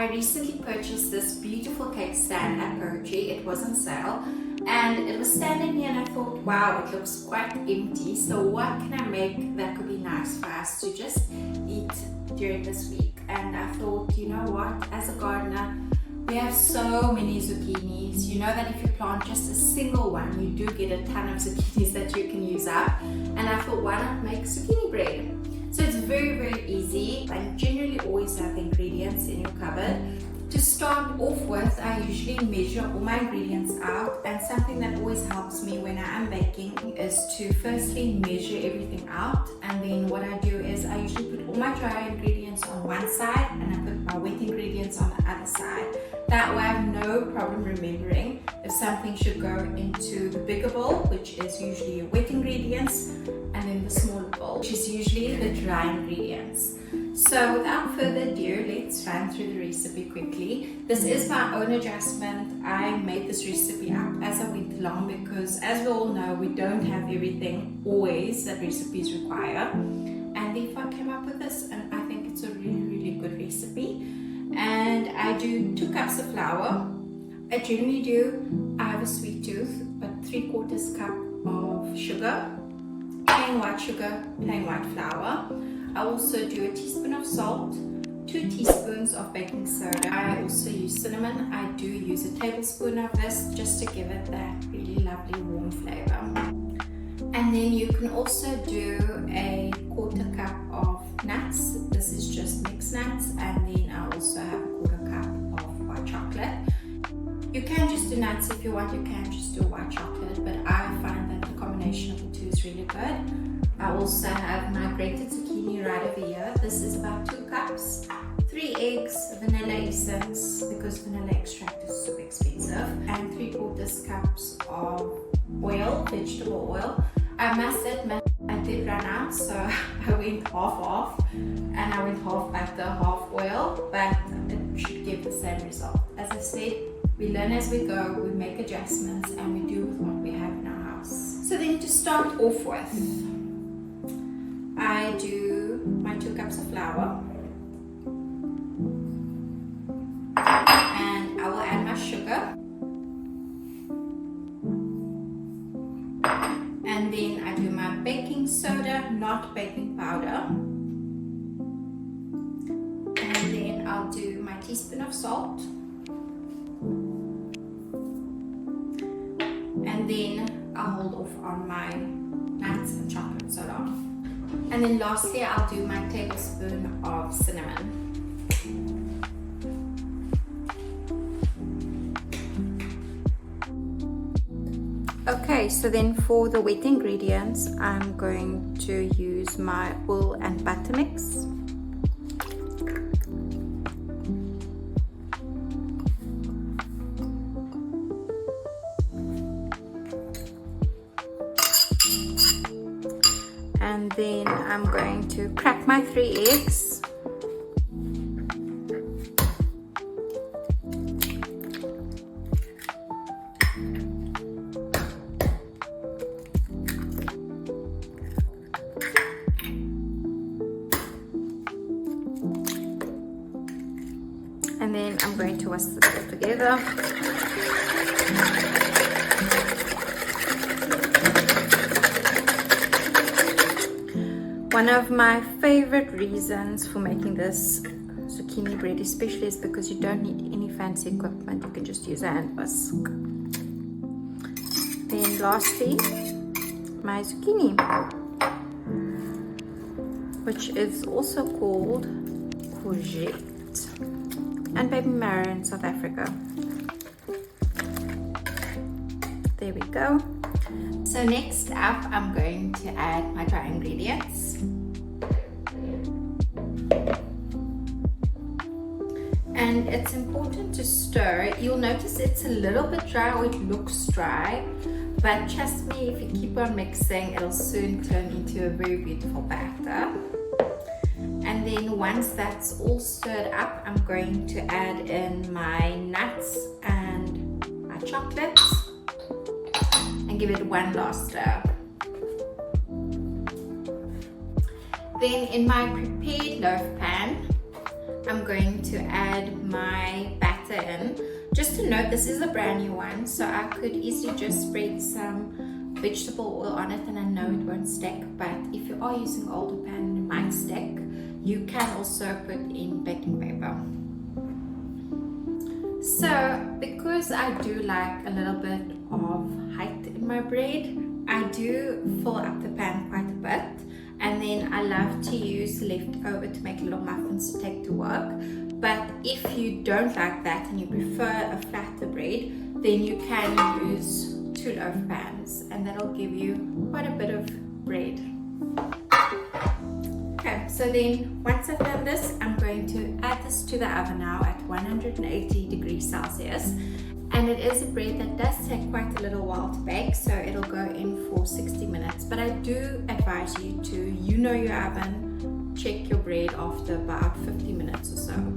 I recently purchased this beautiful cake stand at Poetry. It was on sale and it was standing here and I thought, wow, it looks quite empty. So what can I make that could be nice for us to just eat during this week? And I thought, you know what, as a gardener, we have so many zucchinis. You know that if you plant just a single one, you do get a ton of zucchinis that you can use up. And I thought, why not make zucchini bread? So it's very, very easy and generally always have the ingredients in your cupboard. To start off with, I usually measure all my ingredients out, and something that always helps me when I am baking is to firstly measure everything out, and then what I do is I usually put all my dry ingredients on one side and I put my wet ingredients on the other side. That way I have no problem remembering if something should go into the bigger bowl, which is usually your wet ingredients, and then the smaller bowl, which is usually the dry ingredients. So without further ado, let's run through the recipe quickly. This is my own adjustment. I made this recipe up as I went along because, as we all know, we don't have everything always that recipes require. And therefore I came up with this, and I think it's a really, really good recipe. And I do 2 cups of flour. I generally do, I have a sweet tooth, but 3/4 cup of sugar, plain white sugar, plain white flour. I also do a teaspoon of salt, 2 teaspoons of baking soda. I also use cinnamon. I do use a tablespoon of this just to give it that really lovely warm flavor. And then you can also do a 1/4 cup of nuts. This is just mixed nuts, and then I also have a 1/4 cup of white chocolate. You can just do nuts if you want, you can just do white chocolate, but I find that the combination of the two is really good. I also have my grated zucchini right over here. This is about 2 cups, 3 eggs, vanilla essence because vanilla extract is so expensive, and 3/4 cups of oil, vegetable oil. I must admit I did run out, so I went half, and I went half butter, half oil, but it should give the same result. As I said, we learn as we go, we make adjustments, and we do with what we have in our house. So then to start off with, I do my 2 cups of flour, and I will add my sugar, and then I do my baking soda, not baking powder, and then I'll do my teaspoon of salt, and then I'll hold off on my nuts and chocolate and so on. And then lastly, I'll do my tablespoon of cinnamon. Okay, so then for the wet ingredients, I'm going to use my oil and butter mix. And then I'm going to crack my 3 eggs. And then I'm going to whisk this all together. One of my favorite reasons for making this zucchini bread especially is because you don't need any fancy equipment. You can just use a hand whisk. Then lastly, my zucchini, which is also called courgette and baby marrow in South Africa. There we go. So next up, I'm going to add my dry ingredients. And it's important to stir. You'll notice it's a little bit dry, or it looks dry, but trust me, if you keep on mixing, it'll soon turn into a very beautiful batter. And then once that's all stirred up, I'm going to add in my nuts and my chocolates and give it one last stir. Then in my prepared loaf pan, I'm going to add my batter in. Just to note, this is a brand new one, so I could easily just spread some vegetable oil on it and I know it won't stick. But if you are using older pan and it might stick, you can also put in baking paper. So because I do like a little bit of height in my bread, I do fill up the pan quite a bit, and then I love to use the leftover to make little muffins to take to work. But if you don't like that and you prefer a flatter bread, then you can use 2 loaf pans, and that'll give you quite a bit of bread. Okay, so then once I've done this, I'm going to add this to the oven now at 180 degrees Celsius. And it is a bread that does take quite a little while to bake, so it'll go in for 60 minutes. But I do advise you to, your oven, check your bread after about 50 minutes or so.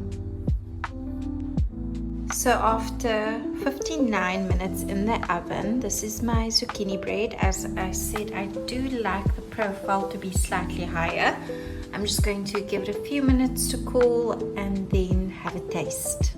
So after 59 minutes in the oven, this is my zucchini bread. As I said, I do like the profile to be slightly higher. I'm just going to give it a few minutes to cool and then have a taste.